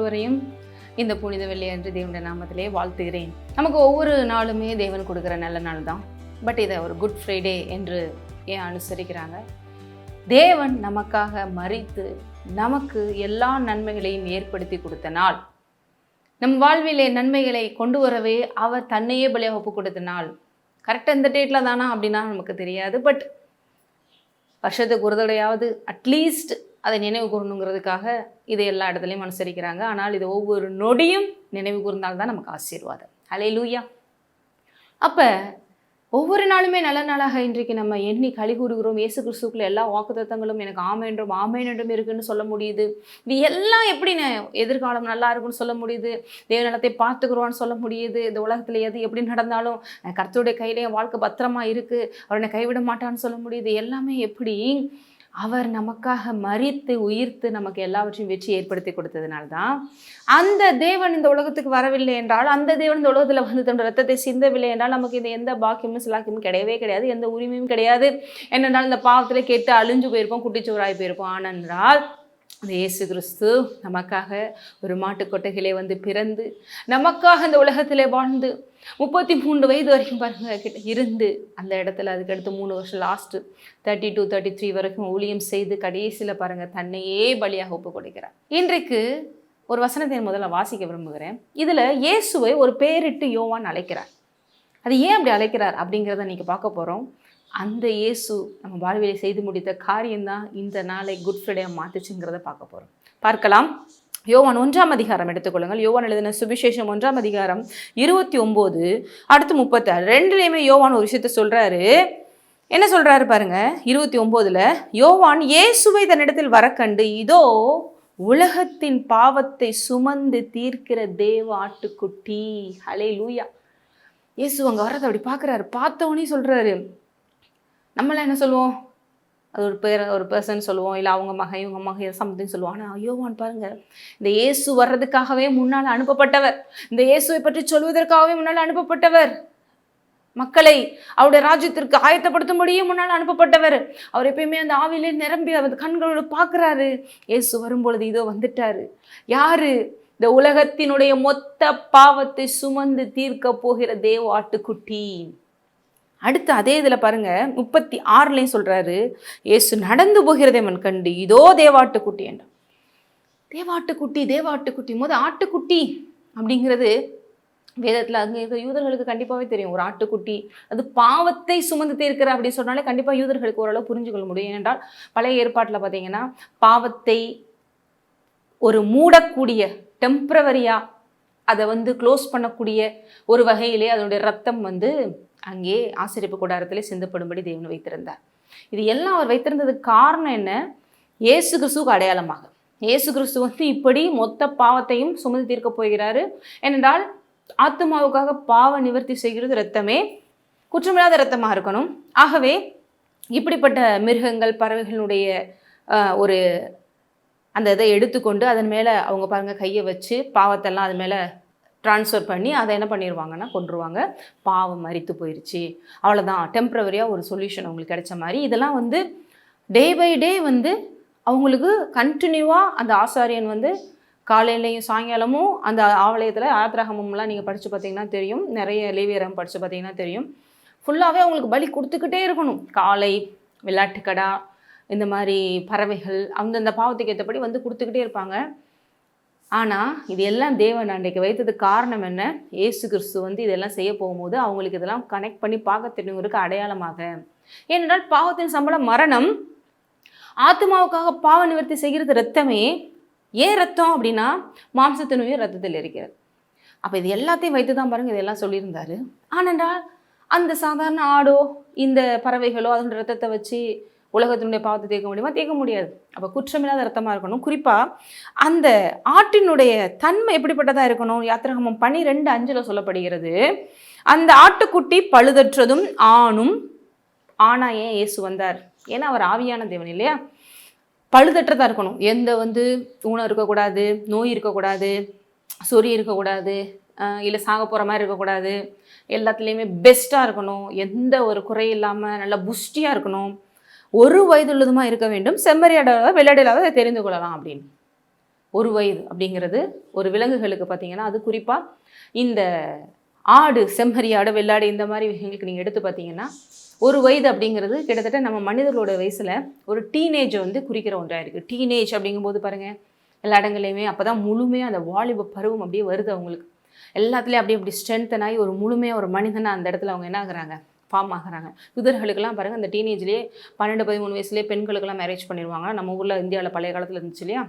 ஒவ்வொருவரையும் இந்த புனித வெள்ளியன்று தேவனுடைய நாமத்திலே வாழ்த்துகிறேன். நமக்கு ஒவ்வொரு நாளுமே தேவன் கொடுக்குற நல்ல நாள் தான். பட் இதை ஒரு குட் ஃப்ரைடே என்று ஏன் அனுசரிக்கிறாங்க? தேவன் நமக்காக மரித்து நமக்கு எல்லா நன்மைகளையும் ஏற்படுத்தி கொடுத்த நாள். நம் வாழ்விலே நன்மைகளை கொண்டு வரவே அவர் தன்னையே பலியாக ஒப்பு கொடுத்த நாள். கரெக்டாக இந்த டேட்டில் தானா அப்படின்னா நமக்கு தெரியாது. பட் வருஷத்துக்கு ஒரு தடையாவது அட்லீஸ்ட் அதை நினைவு கூறணுங்கிறதுக்காக இதை எல்லா இடத்துலையும் அனுசரிக்கிறாங்க. ஆனால் இது ஒவ்வொரு நொடியும் நினைவு கூர்ந்தால்தான் நமக்கு ஆசீர்வாதம். ஹல்லேலூயா. அப்போ ஒவ்வொரு நாளுமே நல்ல நாளாக இன்றைக்கு நம்ம எண்ணி களி கூறுகிறோம். இயேசு கிறிஸ்துக்குள்ள எல்லா வாக்குத்தத்தங்களும் எனக்கு ஆமென்றும் ஆமென்றும் இருக்குன்னு சொல்ல முடியுது. இது எல்லாம் எப்படி எதிர்காலம் நல்லா இருக்குன்னு சொல்ல முடியுது. தேவநலத்தை பார்த்துக்கிறோன்னு சொல்ல முடியுது. இந்த உலகத்தில் எது எப்படி நடந்தாலும் கர்த்தருடைய கையிலே என் வாழ்க்கை பத்திரமா இருக்குது, அவரை கைவிட மாட்டான்னு சொல்ல முடியுது. எல்லாமே எப்படி? அவர் நமக்காக மரித்து உயிர்த்து நமக்கு எல்லாவற்றையும் வெற்றி ஏற்படுத்தி கொடுத்ததுனால்தான். அந்த தேவன் இந்த உலகத்துக்கு வரவில்லை என்றால், அந்த தேவன் இந்த உலகத்தில் வந்து தன்னோட ரத்தத்தை சிந்தவில்லை என்றால் நமக்கு இந்த எந்த பாக்கியமும் சிலாக்கியமும் கிடையவே கிடையாது, எந்த உரிமையும் கிடையாது. என்னென்றால் இந்த பாவத்திலே கேட்டு அழிஞ்சு போயிருப்போம், குட்டிச்சோராய் போயிருப்போம். ஆனென்றால் அந்த இயேசு கிறிஸ்து நமக்காக ஒரு மாட்டுக்கொட்டைகளே வந்து பிறந்து நமக்காக இந்த உலகத்திலே வாழ்ந்து 33 வயது வரைக்கும் பாருங்க கிட்ட இருந்து அந்த இடத்துல அதுக்கடுத்து 3 வருஷம் லாஸ்ட்டு 32, 33 வரைக்கும் ஊழியம் செய்து கடைசியில் பாருங்க தன்னையே பலியாக ஒப்பு கொடுக்கிறார். இன்றைக்கு ஒரு வசனத்தை முதல்ல வாசிக்க விரும்புகிறேன். இதில் இயேசுவை ஒரு பேரிட்டு யோவான் அழைக்கிறார். அது ஏன் அப்படி அழைக்கிறார் அப்படிங்கிறத நீங்கள் பார்க்க போகிறோம். அந்த இயேசு நம்ம வாழ்விலை செய்து முடித்த காரியம்தான் இந்த நாளை குட் ஃப்ரைடே மாற்றுச்சுங்கிறத பார்க்க போகிறோம். பார்க்கலாம். யோவான் 1ஆம் அதிகாரம் எடுத்துக்கொள்ளுங்கள். யோவான் எழுதின சுவிசேஷம் 1ஆம் அதிகாரம் 29 அடுத்து 36 ரெண்டுலேயுமே யோவான் ஒரு விஷயத்த சொல்கிறாரு. என்ன சொல்கிறாரு பாருங்க. 29ல் யோவான் இயேசுவை தன்னிடத்தில் வரக்கண்டு, இதோ உலகத்தின் பாவத்தை சுமந்து தீர்க்கிற தேவ ஆட்டுக்குட்டி. ஹல்லேலூயா. இயேசு அங்கே வர்றதை அப்படி பார்க்குறாரு. பார்த்தவொன்னே சொல்கிறாரு. நம்மளாம் என்ன சொல்லுவோம்? அது ஒரு பர்சன் சொல்லுவோம், இல்லை அவங்க மகன் இவங்க மகன் சம்திங் சொல்லுவோம். ஆனால் யோவான் பாருங்கள், இந்த இயேசு வர்றதுக்காகவே முன்னால் அனுப்பப்பட்டவர், இந்த இயேசுவை பற்றி சொல்வதற்காகவே முன்னால் அனுப்பப்பட்டவர், மக்களை அவருடைய ராஜ்யத்திற்கு ஆயத்தப்படுத்தும்படியும் முன்னால் அனுப்பப்பட்டவர். அவர் எப்பயுமே அந்த ஆவிலே நிரம்பி அவர் கண்களோடு பார்க்குறாரு. இயேசு வரும்பொழுது இதோ வந்துட்டாரு. யாரு? இந்த உலகத்தினுடைய மொத்த பாவத்தை சுமந்து தீர்க்க போகிற தேவ ஆட்டுக்குட்டி. அடுத்து அதே இதில் பாருங்க 36லையும் சொல்கிறாரு, இயேசு நடந்து போகிறதை மன் கண்டு, இதோ தேவாட்டுக்குட்டி என்றார். தேவாட்டுக்குட்டி தேவாட்டுக்குட்டி ஆட்டுக்குட்டி அப்படிங்கிறது வேதத்தில் அங்கே இருக்கிற யூதர்களுக்கு கண்டிப்பாகவே தெரியும். ஒரு ஆட்டுக்குட்டி அது பாவத்தை சுமந்து தீர்க்கிற அப்படின்னு சொன்னாலே கண்டிப்பாக யூதர்களுக்கு ஓரளவு புரிஞ்சுக்கொள்ள முடியும். ஏனென்றால் பழைய ஏற்பாட்டில் பார்த்தீங்கன்னா பாவத்தை ஒரு மூடக்கூடிய டெம்பரவரியாக அதை வந்து க்ளோஸ் பண்ணக்கூடிய ஒரு வகையிலே அதனுடைய ரத்தம் வந்து அங்கே ஆசரிப்பு கூடாரத்திலே சிந்தப்படும்படி தேவன் வைத்திருந்தார். இது எல்லாம் அவர் வைத்திருந்ததுக்கு காரணம் என்ன? இயேசு கிறிஸ்துவுக்கு அடையாளமாக. இயேசு கிறிஸ்து வந்து இப்படி மொத்த பாவத்தையும் சுமந்து தீர்க்க போகிறாரு. ஏனென்றால் ஆத்துமாவுக்காக பாவ நிவர்த்தி செய்கிறது இரத்தமே, குற்றமில்லாத இரத்தமாக இருக்கணும். ஆகவே இப்படிப்பட்ட மிருகங்கள் பறவைகளுடைய ஒரு அந்த இதை எடுத்துக்கொண்டு அதன் மேலே அவங்க பாருங்க கையை வச்சு பாவத்தெல்லாம் அது மேலே ட்ரான்ஸ்ஃபர் பண்ணி அதை என்ன பண்ணிடுவாங்கன்னா கொன்றுவாங்க. பாவம் மரித்து போயிடுச்சு, அவ்வளோதான், டெம்ப்ரவரியாக ஒரு சொல்யூஷன் அவங்களுக்கு கிடைச்ச மாதிரி. இதெல்லாம் வந்து டே பை டே வந்து அவங்களுக்கு கண்டினியூவாக அந்த ஆசாரியன் வந்து காலையிலையும் சாயங்காலமும் அந்த ஆலயத்தில் ஆத்ராகமம்லாம் நீங்கள் படித்து பார்த்தீங்கன்னா தெரியும், நிறைய லேவியரம் படித்து பார்த்தீங்கன்னா தெரியும், ஃபுல்லாகவே அவங்களுக்கு பலி கொடுத்துக்கிட்டே இருக்கணும். காளை, வெள்ளாட்டுக்கடா, இந்த மாதிரி பறவைகள் அந்தந்த பாவத்துக்கு ஏற்றபடி வந்து கொடுத்துக்கிட்டே இருப்பாங்க. ஆனால் இது எல்லாம் தேவன் அன்றைக்கு வைத்ததுக்கு காரணம் என்ன? இயேசு கிறிஸ்து வந்து இதெல்லாம் செய்ய போகும்போது அவங்களுக்கு இதெல்லாம் கனெக்ட் பண்ணி பார்க்க தெரியுங்கிறதுக்கு அடையாளமாக. ஏனென்றால் பாவத்தின் சம்பளம் மரணம், ஆத்மாவுக்காக பாவ நிவர்த்தி செய்கிறது இரத்தமே. ஏன் ரத்தம் அப்படின்னா மாம்சத்தினுடைய ரத்தத்தில் இருக்கிறது. அப்போ இது எல்லாத்தையும் வைத்து தான் பாருங்கள் இதெல்லாம் சொல்லியிருந்தாரு. ஆனென்றால் அந்த சாதாரண ஆடோ இந்த பறவைகளோ அதனுடைய ரத்தத்தை வச்சு உலகத்தினுடைய பாவத்தை தீர்க்க முடியுமா? தீர்க்க முடியாது. அப்போ குற்றமில்லாத ரத்தமாக இருக்கணும். குறிப்பாக அந்த ஆட்டினுடைய தன்மை எப்படிப்பட்டதாக இருக்கணும்? யாத்திராகமம் 12:5 சொல்லப்படுகிறது, அந்த ஆட்டுக்குட்டி பழுதற்றதும் ஆணும். ஆனா ஏன் இயேசு வந்தார்? ஏன்னா அவர் ஆவியான தேவன் இல்லையா? பழுதற்றதாக இருக்கணும். எந்த வந்து ஊனம் இருக்கக்கூடாது, நோய் இருக்கக்கூடாது, சொறி இருக்கக்கூடாது, இல்லை சாக போகிற மாதிரி இருக்கக்கூடாது, எல்லாத்துலேயுமே பெஸ்ட்டாக இருக்கணும், எந்த ஒரு குறை இல்லாமல் நல்லா புஷ்டியாக இருக்கணும், ஒரு வயதுள்ளதுமாக இருக்க வேண்டும், செம்மறியாடாக வெள்ளாடையிலாக தெரிந்து கொள்ளலாம் அப்படின்னு. 1 வயது அப்படிங்கிறது ஒரு விலங்குகளுக்கு பார்த்தீங்கன்னா, அது குறிப்பாக இந்த ஆடு, செம்மறி ஆடு, வெள்ளாடு இந்த மாதிரி விஷயங்களுக்கு நீங்கள் எடுத்து பார்த்தீங்கன்னா 1 வயது அப்படிங்கிறது கிட்டத்தட்ட நம்ம மனிதர்களோட வயசில் ஒரு டீனேஜை வந்து குறிக்கிற ஒன்றாக இருக்குது. டீனேஜ் அப்படிங்கும்போது பாருங்கள், எல்லா இடங்கள்லையுமே அப்போ தான் முழுமையாக அந்த வாலிப பருவம் அப்படியே வருது அவங்களுக்கு. எல்லாத்துலேயும் அப்படி ஸ்ட்ரென்த்தன் ஆகி ஒரு முழுமையாக ஒரு மனிதனாக அந்த இடத்துல அவங்க என்ன ஆகுறாங்க, ஃபார்ம் ஆகுறாங்க. யுதர்களுக்கெல்லாம் பாருங்கள், அந்த டீனேஜ்லேயே 12-13 வயசுலேயே பெண்களுக்கெல்லாம் மேரேஜ் பண்ணிடுவாங்க. நம்ம ஊரில் இந்தியாவில் பழைய காலத்தில் இருந்துச்சு இல்லையா?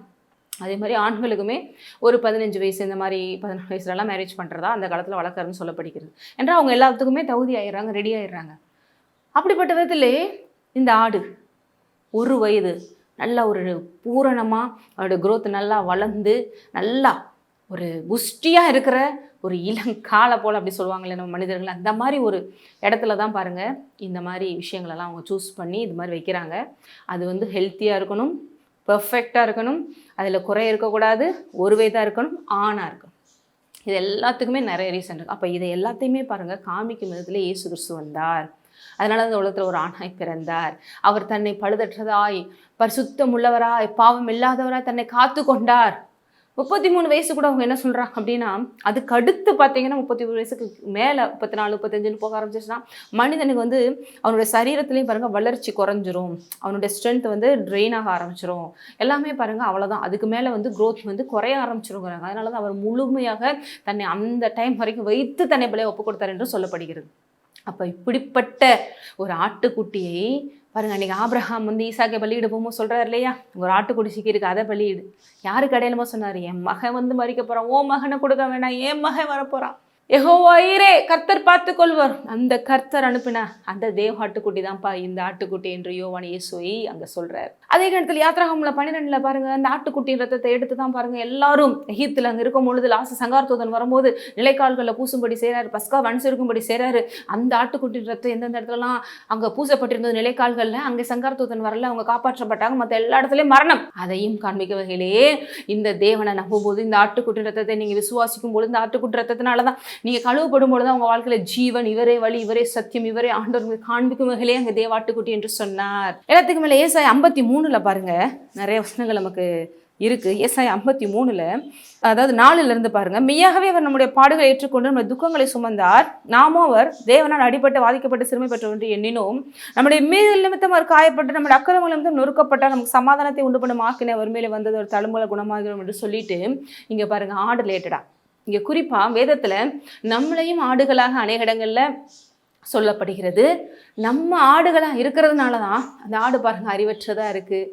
அதே மாதிரி ஆண்களுக்குமே ஒரு 15 வயசு இந்த மாதிரி 14 வயசுலலாம் மேரேஜ் பண்ணுறதா அந்த காலத்தில் வழக்கம்னு சொல்லப்படுகிறது. என்றால் அவங்க எல்லாத்துக்குமே தகுதி ஆயிடுறாங்க, ரெடி ஆயிடுறாங்க. அப்படிப்பட்ட விதத்திலே இந்த ஆடு 1 வயது நல்லா ஒரு பூரணமாக அதோட growth நல்லா வளர்ந்து நல்லா ஒரு புஷ்டியாக இருக்கிற ஒரு இளங்காலை போல் அப்படி சொல்லுவாங்களே நம்ம மனிதர்கள், அந்த மாதிரி ஒரு இடத்துல தான் பாருங்கள் இந்த மாதிரி விஷயங்களெல்லாம் அவங்க சூஸ் பண்ணி இது மாதிரி வைக்கிறாங்க. அது வந்து ஹெல்த்தியாக இருக்கணும், பர்ஃபெக்டாக இருக்கணும், அதில் குறை இருக்கக்கூடாது, ஒரு வயதாக இருக்கணும், ஆணாக இருக்கணும். இது எல்லாத்துக்குமே நிறைய ரீசன் இருக்குது. அப்போ இதை எல்லாத்தையுமே பாருங்கள் காமிக்கும் விதத்தில் இயேசு கிறிஸ்து வந்தார். அதனால அந்த உலகத்தில் ஒரு ஆணாய் பிறந்தார். அவர் தன்னை பழுதற்றதாய், பரிசுத்தம் உள்ளவராய், பாவம் இல்லாதவராய் தன்னை காத்து கொண்டார். 33 வயசு கூட அவங்க என்ன சொல்கிறாங்க அப்படின்னா, அதுக்கு அடுத்து பார்த்தீங்கன்னா 33 வயசுக்கு மேலே 34, 35ன்னு போக ஆரம்பிச்சிச்சுன்னா மனிதனுக்கு வந்து அவனுடைய சரீரத்துலேயும் பாருங்கள் வளர்ச்சி குறைஞ்சிரும், அவனுடைய ஸ்ட்ரென்த் வந்து ட்ரெயின் ஆக ஆரம்பிச்சிரும், எல்லாமே பாருங்கள் அவ்வளோதான். அதுக்கு மேலே வந்து க்ரோத் வந்து குறைய ஆரம்பிச்சிருங்கிறாங்க. அதனால தான் அவர் முழுமையாக தன்னை அந்த டைம் வரைக்கும் வைத்து தன்னை பலியாக ஒப்பு கொடுத்தார் என்று சொல்லப்படுகிறது. அப்போ இப்படிப்பட்ட ஒரு ஆட்டுக்குட்டியை பாருங்க, அன்றைக்கி ஆபிரகாம் வந்து ஈசாக்கை பலியிட போகும்போது சொல்கிறார் இல்லையா, ஒரு ஆட்டுக்குட்டி சிக்கிருக்கு, அதை பலியிடு. யாருக்கு அடையாளமா சொன்னார், என் மகன் வந்து மறிக்க போகிறான், ஓ மகனை கொடுக்க வேண்டாம், என் மகன் வரப்போகிறான், யெகோவாயிரே கர்த்தர் பார்த்து கொள்வார். அந்த கர்த்தர் அனுப்பின அந்த தேவ ஆட்டுக்குட்டி தான்ப்பா இந்த ஆட்டுக்குட்டி என்று யோவான் இயேசுவை அங்கே சொல்கிறார். அதே நேரத்தில் யாத்ராகமத்தில் 12 பாருங்கள், அந்த ஆட்டுக்குட்டியின் ரத்தத்தை எடுத்து தான் பாருங்கள் எல்லாரும் எகிப்தில் அங்கே இருக்கும் பொழுது லாஸ்ட் சங்கார்தூதன் வரும்போது நிலைக்கால்களில் பூசும்படி செய்கிறாரு, பஸ்கா வன்சிருக்கும்படி செய்கிறாரு. அந்த ஆட்டுக்குட்டியின் ரத்தம் எந்தெந்த இடத்துலலாம் அங்கே பூசப்பட்டிருந்தது நிலைக்கால்களில், அங்கே சங்கார்தூதன் வரல, அவங்க காப்பாற்றப்பட்டாங்க. மற்ற எல்லா இடத்துலையும் மரணம். அதையும் காண்பிக்க வகையிலேயே இந்த தேவனை நம்பும்போது இந்த ஆட்டுக்குட்டியின் ரத்தத்தை நீங்கள் விசுவாசிக்கும் பொழுது இந்த ஆட்டுக்குட்டி ரத்தத்தினால தான் நீங்கள் கழுவப்படும் பொழுது அவங்க வாழ்க்கையில் ஜீவன், இவரே வழி, இவரே சத்தியம், இவரே ஆண்டவர் காண்பிக்கும் வகையிலே அங்கே தேவாட்டுக்குட்டி என்று சொன்னார். எல்லாத்துக்கு மேலே ஏசாயா 53 பாருங்க, நிறைய வசனங்கள் நமக்கு இருக்கு. ஏசாயா 53 அதாவது 4 பாருங்க, மெய்யாகவே அவர் நம்முடைய பாடுகளை ஏற்றுக்கொண்டு நம்முடைய துக்கங்களை சுமந்தார், நாமோ அவர் தேவனால் அடிபட்டு வாதிக்கப்பட்டு சிறுமை பெற்றோர் என்று எண்ணினோம், நம்முடைய மீது நிமித்தம் அவர் காயப்பட்டு நம்முடைய அக்கிரமங்கள் நிமித்தம் நொறுக்கப்பட்டார், நமக்கு சமாதானத்தை உண்டு பண்ண ஆக்கினை அவர் மேலே வந்தது, ஒரு தழும்புல குணமாகிறோம் என்று சொல்லிட்டு இங்கே பாருங்க ஆடு ரிலேட்டடா இங்கே குறிப்பாக வேதத்தில் நம்மளையும் ஆடுகளாக அநேக இடங்களில் சொல்லப்படுகிறது. நம்ம ஆடுகளாக இருக்கிறதுனால தான் அந்த ஆடு பாருங்கள் அறிவற்றதாக இருக்குது.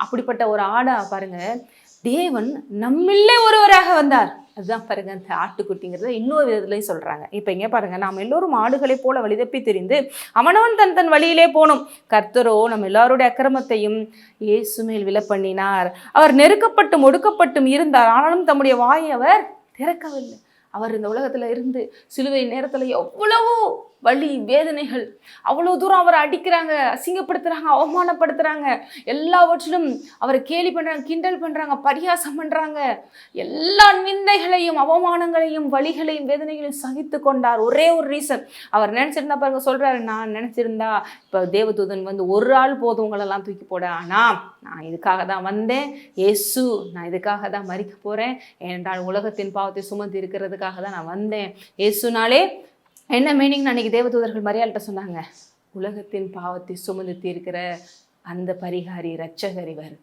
அப்படிப்பட்ட ஒரு ஆடாக பாருங்கள் தேவன் நம்மளே ஒருவராக வந்தார். அதுதான் பாருங்கள் அந்த ஆட்டுக்குட்டிங்கிறத இன்னொரு விதத்துலையும் சொல்கிறாங்க. இப்போ இங்கே பாருங்கள், நாம் எல்லோரும் ஆடுகளைப் போல வழிதப்பி தெரிந்து அவனவன் தன் தன் வழியிலே போனோம், கர்த்தரோ நம்ம எல்லாருடைய அக்கிரமத்தையும் இயேசு மேல் விழ பண்ணினார். அவர் நெருக்கப்பட்டும் ஒடுக்கப்பட்டும் இருந்தார், ஆனாலும் தம்முடைய வாயை அவர் திறக்கவில்லை. அவர் இந்த உலகத்தில் இருந்து சிலுவை நேரத்தில் எவ்வளவோ வலி வேதனைகள், அவ்வளோ தூரம் அவரை அடிக்கிறாங்க, அசிங்கப்படுத்துகிறாங்க, அவமானப்படுத்துகிறாங்க, எல்லாவற்றிலும் அவரை கேலி பண்ணுறாங்க, கிண்டல் பண்ணுறாங்க, பரியாசம் பண்ணுறாங்க, எல்லா நிந்தைகளையும் அவமானங்களையும் வலிகளையும் வேதனைகளையும் சகித்து கொண்டார். ஒரே ஒரு ரீசன், அவர் நினச்சிருந்தா பாருங்க சொல்கிறாரு, நான் நினச்சிருந்தா இப்போ தேவதூதன் வந்து ஒரு ஆள் போதும் உங்களெல்லாம் தூக்கி போட, ஆனால் நான் இதுக்காக தான் வந்தேன் இயேசு, நான் இதுக்காக தான் மரிக்க போகிறேன், ஏனென்றால் உலகத்தின் பாவத்தை சுமந்து இருக்கிறதுக்காக தான் நான் வந்தேன். இயேசுனாலே என்ன மீனிங்னு அன்றைக்கி தேவதூதர்கள் மரியாள்கிட்ட சொன்னாங்க, உலகத்தின் பாவத்தை சுமந்து தீர்க்கிற அந்த பரிகாரி இரட்சகர் இவர்,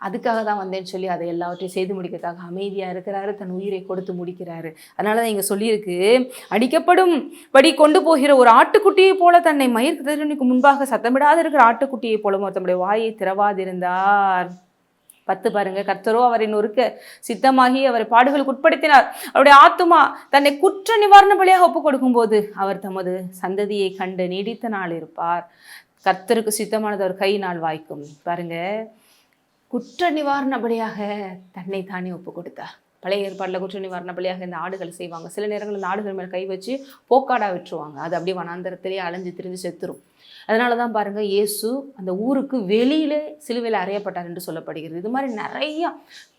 அதுக்காக தான் வந்தேன்னு சொல்லி அதை எல்லாவற்றையும் செய்து முடிக்கிறதுக்காக அமைதியாக இருக்கிறாரு, தன் உயிரை கொடுத்து முடிக்கிறாரு. அதனால தான் இங்கே சொல்லியிருக்கு, அடிக்கப்படும் படி கொண்டு போகிற ஒரு ஆட்டுக்குட்டியை போல தன்னை மயிர்கதிரனுக்கு முன்பாக சத்தமிடாது இருக்கிற ஆட்டுக்குட்டியை போல தம்முடைய வாயை திறவாதிருந்தார். 10 பாருங்க, கர்த்தரோ அவரை நொறுக்க சித்தமாகி அவரை பாடுகளுக்கு உட்படுத்தினார். அவருடைய ஆத்துமா தன்னை குற்ற நிவாரண பலியாக ஒப்பு கொடுக்கும் போது அவர் தமது சந்ததியை கண்டு நீடித்த நாள் இருப்பார். கர்த்தருக்கு சித்தமானது அவர் கையினால் வாய்க்கும். பாருங்க, குற்ற நிவாரண பலியாக தன்னை தானே ஒப்பு கொடுத்தார். பழைய ஏற்பாட்டில் குற்ற நிவாரண பலியாக இந்த ஆடுகள் செய்வாங்க. சில நேரங்களில் இந்த ஆடுகள் மேல் கை வச்சு போக்காடா விட்டுருவாங்க, அது அப்படியே வனாந்தரத்திலேயே அலைஞ்சு திரிஞ்சு செத்துரும். அதனால தான் பாருங்கள், இயேசு அந்த ஊருக்கு வெளியிலே சிலுவையில் அறையப்பட்டார் என்று சொல்லப்படுகிறது. இது மாதிரி நிறையா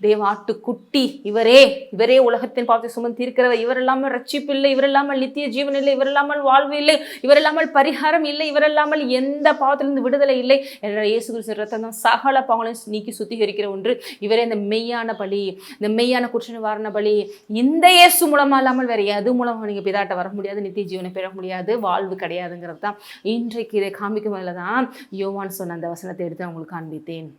தேவாட்டுக்குட்டி, இவரே உலகத்தின் பாவத்தை சுமந்து தீர்க்கிறவர், இவர் இல்லாமல் ரட்சிப்பு இல்லை, இவர் இல்லாமல் நித்திய ஜீவன் இல்லை, இவர் இல்லாமல் வாழ்வு இல்லை, இவர் இல்லாமல் பரிகாரம் இல்லை, இவர் இல்லாமல் எந்த பாவத்திலிருந்து விடுதலை இல்லை என்ற இயேசு கிறிஸ்து ரத்தம் தான் சகல பாவங்களையும் நீக்கி சுத்திகரிக்கிற ஒன்று. இவரே இந்த மெய்யான பலி, இந்த மெய்யான குற்ற நிவாரண பலி. இந்த இயேசு மூலமா இல்லாமல் வேற எது மூலமாக நீங்கள் பிதாட்ட வர முடியாது, நித்திய ஜீவனை பெற முடியாது, வாழ்வு கிடையாதுங்கிறது தான் இன்றைக்கு இதை காமிக்கும் போதில் தான் யோவான் சொன்ன அந்த வசனத்தை எடுத்து உங்களுக்கு காண்பித்தேன்.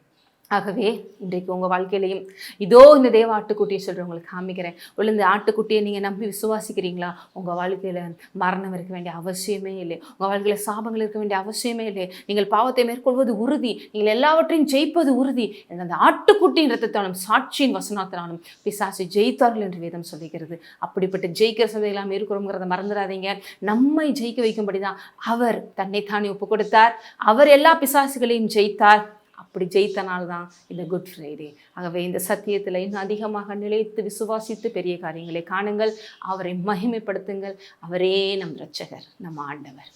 ஆகவே இன்றைக்கு உங்கள் வாழ்க்கையிலையும் இதோ இந்த தேவ ஆட்டுக்குட்டியை சொல்கிறவங்களுக்கு காமிக்கிறேன். இந்த ஆட்டுக்குட்டியை நீங்கள் நம்பி விசுவாசிக்கிறீங்களா? உங்கள் வாழ்க்கையில் மரணம் இருக்க வேண்டிய அவசியமே இல்லை, உங்கள் வாழ்க்கையில் சாபங்கள் இருக்க வேண்டிய அவசியமே இல்லை. நீங்கள் பாவத்தை மேற்கொள்வது உறுதி, நீங்கள் எல்லாவற்றையும் ஜெயிப்பது உறுதி. அந்த ஆட்டுக்குட்டியின் ரத்தத்தாலும் சாட்சியின் வசனத்தினாலும் பிசாசை ஜெயித்தார்கள் என்று வேதம் சொல்லிக்கிறது. அப்படிப்பட்ட ஜெயிக்கிற சந்தையெல்லாம் இருக்கிறோங்கிறத மறந்துடாதீங்க. நம்மை ஜெயிக்க வைக்கும்படி தான் அவர் தன்னைத்தானே ஒப்பு கொடுத்தார். அவர் எல்லா பிசாசுகளையும் ஜெயித்தார். அப்படி ஜெயித்தனால்தான் இந்த குட் ஃப்ரைடே. ஆகவே இந்த சத்தியத்தில் இன்னும் அதிகமாக நிலைத்து விசுவாசித்து பெரிய காரியங்களை காணுங்கள், அவரை மகிமைப்படுத்துங்கள். அவரே நம் இரட்சகர், நம் ஆண்டவர்.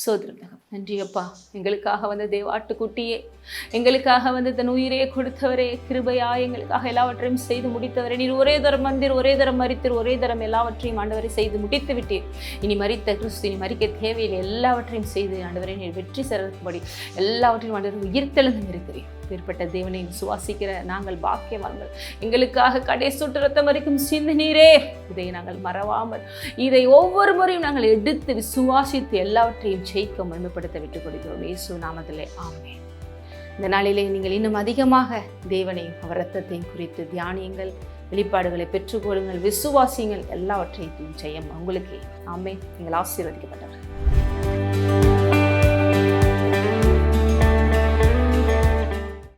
சோதரம் நன்றி அப்பா, எங்களுக்காக வந்த தேவாட்டுக்குட்டியே, எங்களுக்காக வந்து தன் உயிரே கொடுத்தவரே, கிருபையா எங்களுக்காக எல்லாவற்றையும் செய்து முடித்தவரே. நீர் ஒரே தரம் வந்தீர், ஒரே தரம் மரித்தீர், ஒரே தரம் எல்லாவற்றையும் ஆண்டவரை செய்து முடித்து விட்டீர். இனி மரித்த கிறிஸ்து, இனி மரிக்க தேவையில்லை, எல்லாவற்றையும் செய்து ஆண்டவரை நீர் வெற்றி சிறக்கும்படி எல்லாவற்றையும் ஆண்டவர் உயிர்த்தெழுந்து இருக்கிறீர். ஏற்பட்ட தேவனை சுவாசிக்கிற நாங்கள் பாக்கியவான்கள். எங்களுக்காக கடை சொட்டு ரத்தம் வரைக்கும் சிந்தினீரே, இதை நாங்கள் மறவாமல், இதை ஒவ்வொரு முறையும் நாங்கள் எடுத்து விசுவாசித்து எல்லாவற்றையும் ஜெயிக்க மகிமைப்படுத்த விட்டுக் கொடுக்கிறோம் இயேசு நாமத்திலே, ஆமென். இந்த நாளிலே நீங்கள் இன்னும் அதிகமாக தேவனையும் அவர் ரத்தத்தையும் குறித்து தியானியுங்கள், வெளிப்பாடுகளை பெற்றுக்கொள்ளுங்கள், விசுவாசியுங்கள். எல்லாவற்றையும் ஜெயம் உங்களுக்கு. ஆமென். நீங்கள் ஆசீர்வதிக்கப்பட்டவர்.